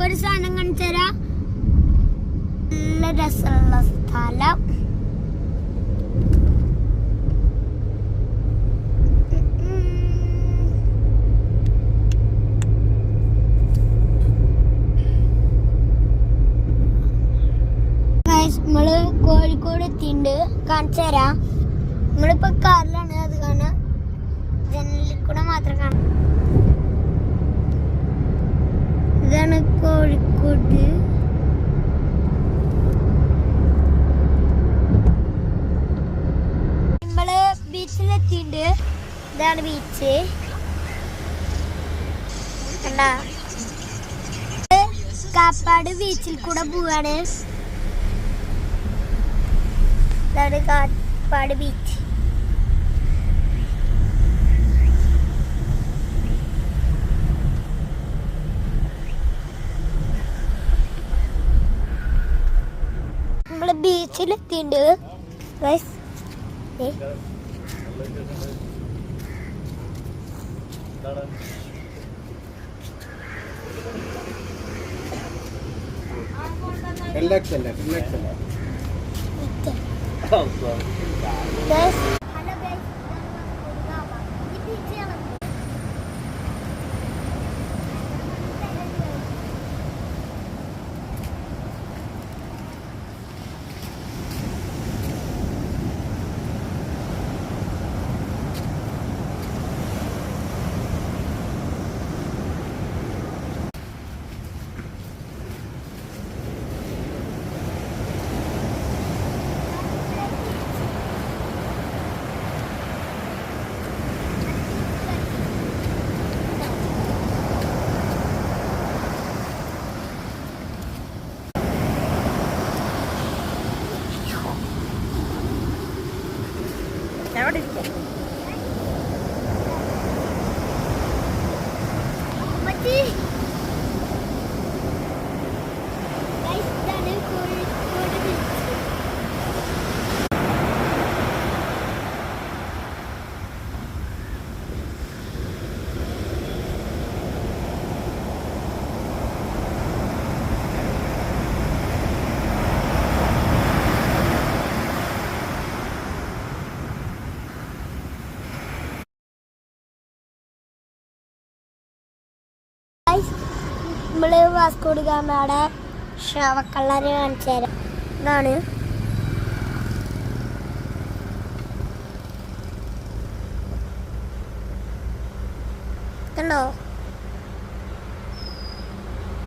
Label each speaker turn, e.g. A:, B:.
A: ഒരു സാധനം കാണിച്ചു തരാം. നല്ല രസമുള്ള സ്ഥലം. നമ്മള് കോഴിക്കോട് എത്തിണ്ട്, കാണിച്ചു തരാം. നമ്മളിപ്പോ കാറിലാണ്, അത് കാണാം. ജനലിൽ കൂടെ മാത്രം കാണാം. ഇതാണ് കോഴിക്കോട്. നമ്മള് ബീച്ചിലെത്തിണ്ട്. ഇതാണ് ബീച്ച്. കണ്ടാ, കാപ്പാട് ബീച്ചിൽ കൂടെ പോവാണ്. ഇതാണ് കാപ്പാട് ബീച്ച്. നമ്മള് ബീച്ചിലെത്തിണ്ട്. നമ്മള് വാസ്കോഡ് ഗാമയുടെ ശവക്കള്ളനെ കാണിച്ചു തരാം. ഇതാണ് കണ്ടോ.